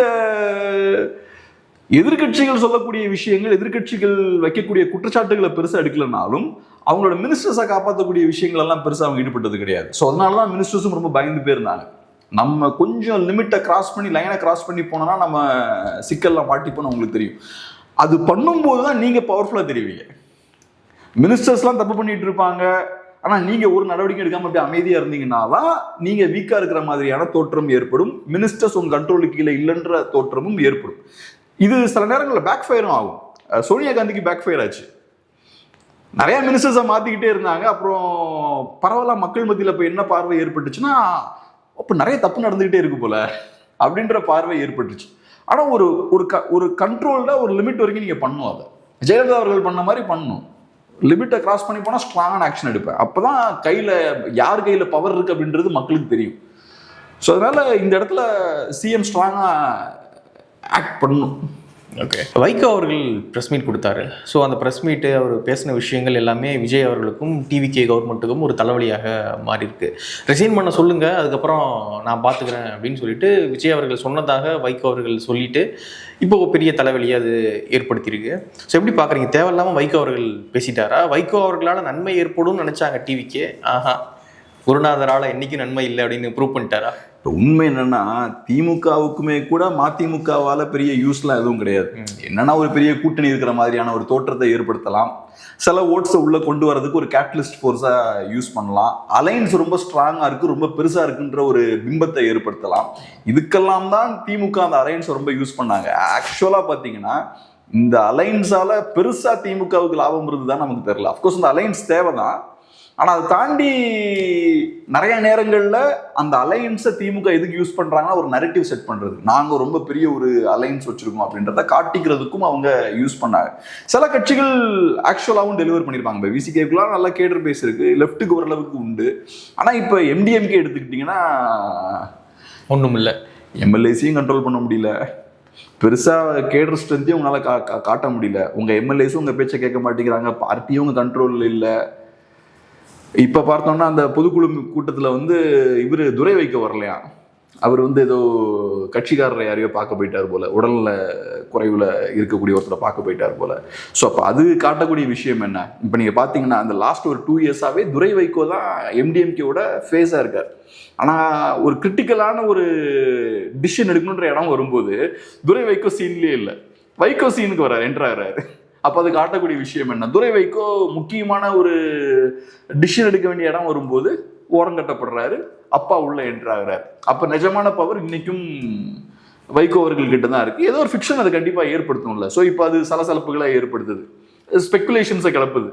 எதிர்கட்சிகள் சொல்லக்கூடிய விஷயங்கள், எதிர்கட்சிகள் வைக்கக்கூடிய குற்றச்சாட்டுகளை பெருசாக எடுக்கலனாலும் அவங்களோட மினிஸ்டர்ஸை காப்பாற்றக்கூடிய விஷயங்கள் எல்லாம் பெருசாக அவங்க ஈடுபட்டது கிடையாது. ஸோ அதனாலதான் மினிஸ்டர்ஸும் ரொம்ப பயந்து போயிருந்தாங்க. நம்ம கொஞ்சம் லிமிட்டை கிராஸ் பண்ணி, லைனை கிராஸ் பண்ணி போனோம்னா நம்ம சிக்கல்லாம் மாட்டிப்போன்னு உங்களுக்கு தெரியும். அது பண்ணும்போது தான் நீங்க பவர்ஃபுல்லா தெரிவிங்க. மினிஸ்டர்ஸ்லாம் தப்பு பண்ணிட்டு இருப்பாங்க, ஆனா நீங்க ஒரு நடவடிக்கை எடுக்காம அப்படியே அமைதியா இருந்தீங்கன்னா தான் நீங்க வீக்கா இருக்கிற மாதிரியான தோற்றம் ஏற்படும். மினிஸ்டர்ஸ் உங்க கண்ட்ரோலுக்கு கீழே இல்லைன்ற தோற்றமும் ஏற்படும். இது சில நேரங்களில் பேக் ஃபயரும் ஆகும். சோனியா காந்திக்கு பேக் ஃபயர் ஆச்சு. நிறைய மினிஸ்டர்ஸை மாத்திக்கிட்டே இருந்தாங்க. அப்புறம் பரவாயில்ல, மக்கள் மத்தியில் இப்போ என்ன பார்வை ஏற்பட்டுச்சுன்னா, அப்போ நிறைய தப்பு நடந்துகிட்டே இருக்கு போல அப்படின்ற பார்வை ஏற்பட்டுச்சு. ஆனால் ஒரு கண்ட்ரோல்ட ஒரு லிமிட் வரைக்கும் நீங்க பண்ணும். அதை ஜெயலலிதா அவர்கள் பண்ண மாதிரி பண்ணணும். லிமிட்டை கிராஸ் பண்ணி போனால் ஸ்ட்ராங்கான ஆக்ஷன் எடுப்பேன். அப்போதான் யார் கையில பவர் இருக்கு அப்படின்றது மக்களுக்கு தெரியும். ஸோ அதனால இந்த இடத்துல சிஎம் ஸ்ட்ராங்கா ஆக்ட் பண்ணணும். ஓகே, வைகோ அவர்கள் ப்ரெஸ் மீட் கொடுத்தாரு. ஸோ அந்த ப்ரெஸ் மீட்டு அவர் பேசின விஷயங்கள் எல்லாமே விஜய் அவர்களுக்கும் டிவிகே கவர்மெண்ட்டுக்கும் ஒரு தலைவலியாக மாறி இருக்கு. ரிசைன் பண்ண சொல்லுங்க, அதுக்கப்புறம் நான் பார்த்துக்கிறேன் அப்படின்னு சொல்லிட்டு விஜய் அவர்கள் சொன்னதாக வைகோ அவர்கள் சொல்லிட்டு இப்போ பெரிய தலைவலியை அது ஏற்படுத்தியிருக்கு. ஸோ எப்படி பார்க்குறீங்க? தேவையில்லாமல் வைகோ அவர்கள் பேசிட்டாரா? வைகோ அவர்களால் நன்மை ஏற்படும் நினைச்சாங்க டிவிக்கே, குருநாதரால் என்னைக்கும் நன்மை இல்லை அப்படின்னு ப்ரூவ் பண்ணிட்டாரா? இப்போ உண்மை என்னன்னா, திமுகவுக்குமே கூட மதிமுகவால பெரிய யூஸ்லாம் எதுவும் கிடையாது. என்னன்னா ஒரு பெரிய கூட்டணி இருக்கிற மாதிரியான ஒரு தோற்றத்தை ஏற்படுத்தலாம், சில ஓட்ஸை உள்ள கொண்டு வரதுக்கு ஒரு கேட்டலிஸ்ட் ஃபோர்ஸா யூஸ் பண்ணலாம், அலைன்ஸ் ரொம்ப ஸ்ட்ராங்கா இருக்கு, ரொம்ப பெருசா இருக்குன்ற ஒரு பிம்பத்தை ஏற்படுத்தலாம். இதுக்கெல்லாம் தான் திமுக அந்த அலைன்ஸ் ரொம்ப யூஸ் பண்ணாங்க. ஆக்சுவலா பாத்தீங்கன்னா இந்த அலைன்ஸால பெருசா திமுகவுக்கு லாபம் இருந்துதான் நமக்கு தெரியல. அப்கோர்ஸ் அந்த அலைன்ஸ் தேவைதான், ஆனா அதை தாண்டி நிறைய நேரங்கள்ல அந்த அலையன்ஸை திமுக எதுக்கு யூஸ் பண்றாங்கன்னா ஒரு நரேட்டிவ் செட் பண்றது, நாங்க ரொம்ப பெரிய ஒரு அலையன்ஸ் வச்சிருக்கோம் அப்படின்றத காட்டிக்கிறதுக்கும் அவங்க யூஸ் பண்ணாங்க. சில கட்சிகள் ஆக்சுவலாகவும் டெலிவர் பண்ணியிருப்பாங்க. இப்போ விசிகேக்குலாம் நல்லா கேடர் பேஸ் இருக்கு, லெஃப்ட்டுக்கு ஓரளவுக்கு உண்டு. ஆனா இப்போ எம்டிஎம்கே எடுத்துக்கிட்டீங்கன்னா ஒன்றும் இல்லை, எம்எல்ஏஸையும் கண்ட்ரோல் பண்ண முடியல, பெருசா கேடர் ஸ்ட்ரென்த்தையும் உங்களால காட்ட முடியல, உங்க எம்எல்ஏஸும் உங்க பேச்சை கேட்க மாட்டேங்கிறாங்க, பார்ட்டியும் உங்க கண்ட்ரோல் இல்லை. இப்ப பார்த்தோம்னா அந்த பொதுக்குழு கூட்டத்துல இவரு துரை வைக்க வரலையா, அவர் ஏதோ கட்சிக்காரரை யாரையோ பார்க்க போயிட்டார் போல, உடல்ல குறைவுல இருக்கக்கூடிய ஒருத்தரை பார்க்க போயிட்டார் போல. ஸோ அப்போ அது காட்டக்கூடிய விஷயம் என்ன? இப்போ நீங்க பாத்தீங்கன்னா அந்த லாஸ்ட் ஒரு 2 இயர்ஸாவே துரை வைகோ தான் எம்டிஎம்கேவோட ஃபேஸா இருக்கார். ஆனா ஒரு கிரிட்டிக்கலான ஒரு டிசிஷன் எடுக்கணுன்ற இடம் வரும்போது துரை வைகோ சீன்லயே இல்லை, வைகோ சீனுக்கு வர்றாரு, என்ட்ராகிறாரு. அப்போ அது காட்டக்கூடிய விஷயம் என்ன? துரை வைகோ முக்கியமான ஒரு டிசிஷன் எடுக்க வேண்டிய இடம் வரும்போது ஓரங்கட்டப்படுறாரு, அப்பா உள்ள என்ட்ராகிறாரு. அப்ப நிஜமான பவர் இன்னைக்கும் வைகோ அவர்கள் கிட்ட தான் இருக்கு. ஏதோ ஒரு ஃபிக்ஷன் அதை கண்டிப்பா ஏற்படுத்தணும்ல. ஸோ இப்போ அது சலசலப்புகளை ஏற்படுத்துது, ஸ்பெகுலேஷன்ஸை கிளப்புது,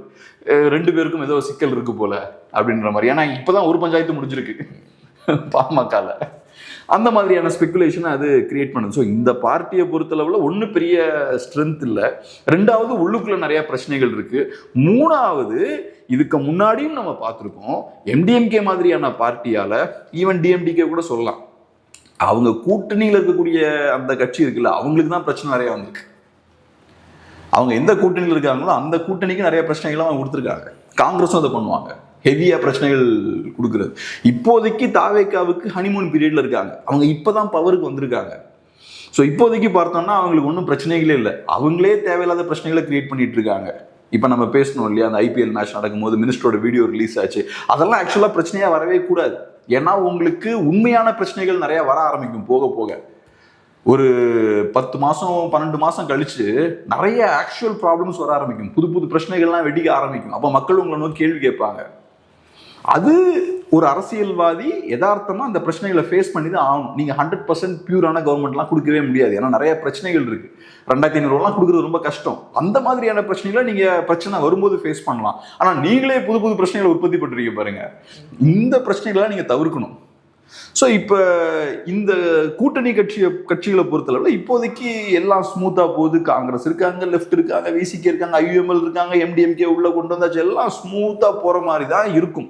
2 பேருக்கும் ஏதோ சிக்கல் இருக்கு போல அப்படின்ற மாதிரி. ஏன்னா இப்பதான் ஒரு பஞ்சாயத்து முடிஞ்சிருக்கு பாமகல, அந்த மாதிரியான ஸ்பெகுலேஷனை அது கிரியேட் பண்ணுது. ஸோ இந்த பார்ட்டியை பொறுத்தளவுல ஒன்றும் பெரிய ஸ்ட்ரென்த் இல்லை. 2வது உள்ளுக்குள்ள நிறைய பிரச்சனைகள் இருக்கு. 3வது இதுக்கு முன்னாடியும் நம்ம பார்த்துருக்கோம், எம்டிஎம்கே மாதிரியான பார்ட்டியால, ஈவன் டிஎம்டிகே கூட சொல்லலாம், அவங்க கூட்டணியில் இருக்கக்கூடிய அந்த கட்சி இருக்குல்ல, அவங்களுக்கு தான் பிரச்சனை நிறைய வந்திருக்கு. அவங்க எந்த கூட்டணியில் இருக்காங்களோ அந்த கூட்டணிக்கு நிறைய பிரச்சனைகள் அவங்க கொடுத்துருக்காங்க. காங்கிரஸும் அதை பண்ணுவாங்க, ஹெவியா பிரச்சனைகள் கொடுக்கறது. இப்போதைக்கு தாவேக்காவுக்கு ஹனிமூன் பீரியட்ல இருக்காங்க. அவங்க இப்பதான் பவருக்கு வந்திருக்காங்க. ஸோ இப்போதைக்கு பார்த்தோம்னா அவங்களுக்கு ஒன்றும் பிரச்சனைகளே இல்லை. அவங்களே தேவையில்லாத பிரச்சனைகளை கிரியேட் பண்ணிட்டு இருக்காங்க. இப்போ நம்ம பேசணும் இல்லையா, அந்த IPL மேட்ச் நடக்கும்போது மினிஸ்டரோட வீடியோ ரிலீஸ் ஆச்சு. அதெல்லாம் ஆக்சுவலாக பிரச்சனையாக வரவே கூடாது. ஏன்னா உங்களுக்கு உண்மையான பிரச்சனைகள் நிறைய வர ஆரம்பிக்கும் போக போக. ஒரு 10 மாதம் 12 மாதம் கழிச்சு நிறைய ஆக்சுவல் ப்ராப்ளம்ஸ் வர ஆரம்பிக்கும். புது புது பிரச்சனைகள்லாம் வெடிக்க ஆரம்பிக்கும். அப்போ மக்கள் உங்களை நோக்கி கேள்வி கேட்பாங்க. அது ஒரு அரசியல்வாதி யதார்த்தமா அந்த பிரச்சனைகளை ஃபேஸ் பண்ணி தான் ஆகணும். நீங்க 100% பியூரான கவர்மெண்ட்லாம் கொடுக்கவே முடியாது. ஏன்னா நிறைய பிரச்சனைகள் இருக்கு. 2500 கொடுக்கறது ரொம்ப கஷ்டம். அந்த மாதிரியான பிரச்சனைகளை நீங்க பிரச்சனை வரும்போது ஃபேஸ் பண்ணலாம். ஆனா நீங்களே புது புது பிரச்சனைகளை உற்பத்தி பண்றீங்க பாருங்க. இந்த பிரச்சனைகளை நீங்க தவிர்க்கணும். ஸோ இப்போ இந்த கூட்டணி கட்சிகளை பொறுத்தளவில் இப்போதைக்கு எல்லாம் ஸ்மூத்தா போகுது. காங்கிரஸ் இருக்காங்க, லெஃப்ட் இருக்காங்க, VCK இருக்காங்க, IUML இருக்காங்க, MDMK உள்ள கொண்டு வந்தாச்சு. எல்லாம் ஸ்மூத்தா போற மாதிரி தான் இருக்கும்.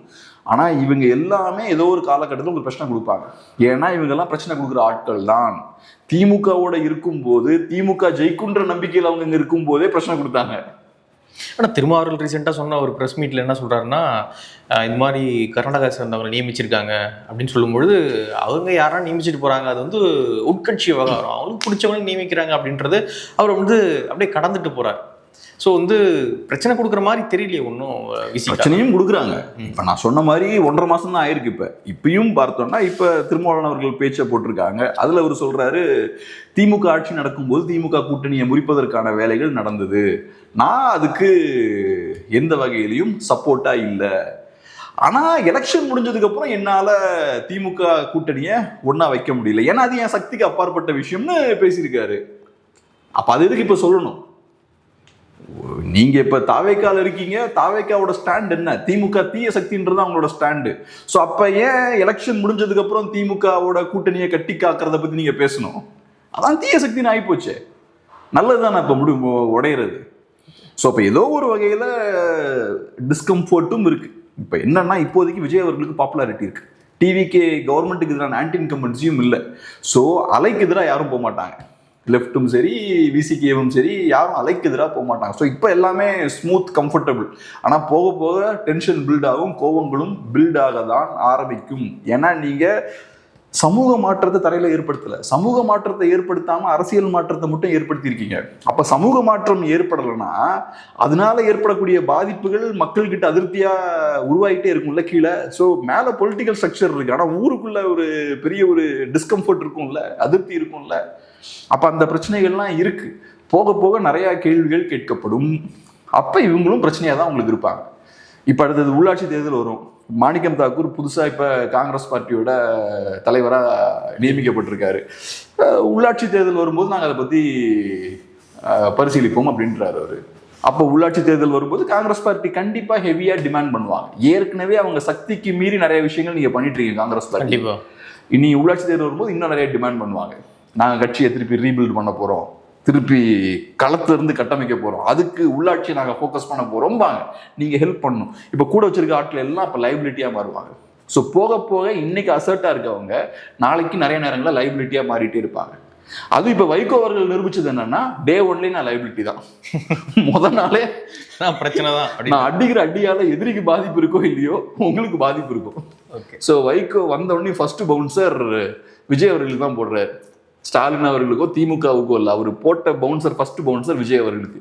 ஆனா இவங்க எல்லாமே ஏதோ ஒரு காலகட்டத்தில் ஒரு பிரச்சனை கொடுப்பாங்க. ஏன்னா இவங்க எல்லாம் பிரச்சனை கொடுக்குற ஆட்கள் தான். திமுகவோட இருக்கும்போது, திமுக ஜெயிக்குன்ற நம்பிக்கையில் அவங்க இங்க இருக்கும் போதே பிரச்சனை கொடுத்தாங்க. ஆனால் திருமாவர்கள் ரீசெண்டாக சொன்ன ஒரு ப்ரெஸ் மீட்டில் என்ன சொல்கிறாருன்னா, இந்த மாதிரி கர்நாடகா சேர்ந்தவங்களை நியமிச்சிருக்காங்க அப்படின்னு சொல்லும்பொழுது, அவங்க யாரா நியமிச்சிட்டு போகிறாங்க, அது வந்து உட்கட்சி விவகாரம், அவங்களுக்கு பிடிச்சவங்க நியமிக்கிறாங்க அப்படின்றது அவர் வந்து அப்படியே கடந்துட்டு போகிறார். ஸோ வந்து பிரச்சனை கொடுக்குற மாதிரி தெரியலையே ஒன்றும். பிரச்சனையும் கொடுக்குறாங்க. இப்போ நான் சொன்ன மாதிரி 1.5 மாதம் தான் ஆயிருக்கு. இப்பயும் பார்த்தோம்னா இப்போ திருமாவளவன் அவர்கள் பேச்சை போட்டிருக்காங்க. அதில் அவர் சொல்கிறாரு, திமுக ஆட்சி நடக்கும்போது திமுக கூட்டணியை முறிப்பதற்கான வேலைகள் நடந்தது, நான் அதுக்கு எந்த வகையிலையும் சப்போர்ட்டா இல்லை. ஆனால் எலெக்ஷன் முடிஞ்சதுக்கு அப்புறம் என்னால் திமுக கூட்டணியை ஒன்றா வைக்க முடியல, ஏன்னா அது என் சக்திக்கு அப்பாற்பட்ட விஷயம்னு பேசியிருக்காரு. அப்போ அது எதுக்கு இப்போ சொல்லணும்? நீங்க இப்ப தாவேக்கால இருக்கீங்க, தாவேக்காவோட ஸ்டாண்ட் என்ன? திமுக தீய சக்தின்றது அவங்களோட ஸ்டாண்டு. ஸோ அப்ப ஏன் எலெக்ஷன் முடிஞ்சதுக்கு அப்புறம் திமுகவோட கூட்டணியை கட்டி காக்கிறத பத்தி நீங்க பேசணும்? அதான் தீய சக்தின்னு ஆயிப்போச்சு. நல்லதுதான் இப்ப உடையிறது. ஸோ அப்ப ஏதோ ஒரு வகையில டிஸ்கம்ஃபர்ட்டும் இருக்கு. இப்ப என்னன்னா இப்போதைக்கு விஜய் அவர்களுக்கு பாப்புலாரிட்டி இருக்கு. டிவிகே கவர்மெண்ட்டுக்கு எதிரான ஆன்டி இன்கம்பன்சியும் இல்லை. ஸோ அலைக்கு எதிராக யாரும் போக மாட்டாங்க. லெஃப்ட்டும் சரி, VCKவும் சரி, யாரும் அலைக்கு எதிராக போக மாட்டாங்க. ஸோ இப்போ எல்லாமே ஸ்மூத், கம்ஃபர்டபுள். ஆனால் போக போக டென்ஷன் பில்ட் ஆகும், கோபங்களும் பில்ட் ஆக தான் ஆரம்பிக்கும். ஏன்னா நீங்கள் சமூக மாற்றத்தை தரையில் ஏற்படுத்தலை. சமூக மாற்றத்தை ஏற்படுத்தாமல் அரசியல் மாற்றத்தை மட்டும் ஏற்படுத்தியிருக்கீங்க. அப்போ சமூக மாற்றம் ஏற்படலைன்னா அதனால ஏற்படக்கூடிய பாதிப்புகள் மக்கள்கிட்ட அதிருப்தியாக உருவாகிட்டே இருக்கும்ல கீழே. ஸோ மேலே பொலிட்டிக்கல் ஸ்ட்ரக்சர் இருக்கு, ஆனால் ஊருக்குள்ள ஒரு பெரிய ஒரு டிஸ்கம்ஃபர்ட் இருக்கும்ல, அதிருப்தி இருக்கும்ல. அப்ப அந்த பிரச்சனைகள்லாம் இருக்கு. போக போக நிறைய கேள்விகள் கேட்கப்படும். அப்ப இவங்களும் பிரச்சனையா தான் உங்களுக்கு இருப்பாங்க. இப்ப அடுத்தது உள்ளாட்சி தேர்தல் வரும். மாணிக்கம் தாக்கூர் புதுசா இப்ப காங்கிரஸ் பார்ட்டியோட தலைவரா நியமிக்கப்பட்டிருக்காரு. உள்ளாட்சி தேர்தல் வரும்போது நாங்க அதை பத்தி பரிசீலிப்போம் அப்படின்றாரு அவரு. அப்போ உள்ளாட்சி தேர்தல் வரும்போது காங்கிரஸ் பார்ட்டி கண்டிப்பா ஹெவியா டிமாண்ட் பண்ணுவாங்க. ஏற்கனவே அவங்க சக்திக்கு மீறி நிறைய விஷயங்கள் நீங்க பண்ணிட்டு இருக்கீங்க காங்கிரஸ் பார்ட்டி. இனி உள்ளாட்சி தேர்தல் வரும்போது இன்னும் நிறைய டிமாண்ட் பண்ணுவாங்க. நாங்கள் கட்சியை திருப்பி ரீபில்ட் பண்ண போகிறோம், திருப்பி களத்திலிருந்து கட்டமைக்க போகிறோம், அதுக்கு உள்ளாட்சியை நாங்கள் ஃபோக்கஸ் பண்ண போகிறோம் வாங்க, நீங்கள் ஹெல்ப் பண்ணணும். இப்போ கூட வச்சிருக்க ஆட்கள் எல்லாம் இப்போ லைபிலிட்டியாக மாறுவாங்க. ஸோ போக போக இன்னைக்கு அசர்ட்டாக இருக்கவங்க நாளைக்கு நிறைய நேரங்களில் லைபிலிட்டியாக மாறிட்டே இருப்பாங்க. அதுவும் இப்போ வைகோ அவர்கள் நிரூபிச்சது என்னன்னா, டே ஒன்லேயே நான் லைபிலிட்டி தான், முதல் நாளே நான் பிரச்சனை தான். நான் அடிக்கிற அடியால் எதிரிக்கு பாதிப்பு இருக்கோ இல்லையோ உங்களுக்கு பாதிப்பு இருக்கும். ஸோ வைகோ வந்த உடனே ஃபர்ஸ்ட் பவுன்சர் விஜய் அவர்களுக்கு தான் போடுறாரு. ஸ்டாலின் அவர்களுக்கோ திமுகவுக்கோ இல்லை, அவர் போட்ட பவுன்சர் ஃபர்ஸ்ட் பவுன்சர் விஜய் அவர்களுக்கு.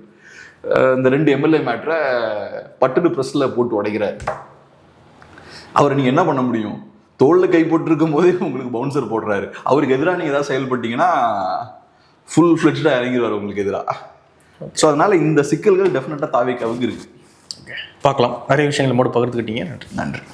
இந்த 2 MLA மேட்டரை பட்டுன்னு ப்ரெஸ்ல போட்டு உடைக்கிறார். அவர் நீங்க என்ன பண்ண முடியும்? தோல்ல கை போட்டு இருக்கும் போதே உங்களுக்கு பவுன்சர் போடுறாரு. அவருக்கு எதிராக நீங்க ஏதாவது செயல்பட்டீங்கன்னா ஃபுல் ஃபிளெட்ஜா இறங்கிடுவார் உங்களுக்கு எதிராக. ஸோ அதனால இந்த சிக்கல்கள் டெஃபினட்டா தாவேக்காவுக்கு இருக்கு. பார்க்கலாம். நிறைய விஷயங்கள் மட்டும் பகிர்ந்துக்கிட்டீங்க. நன்றி.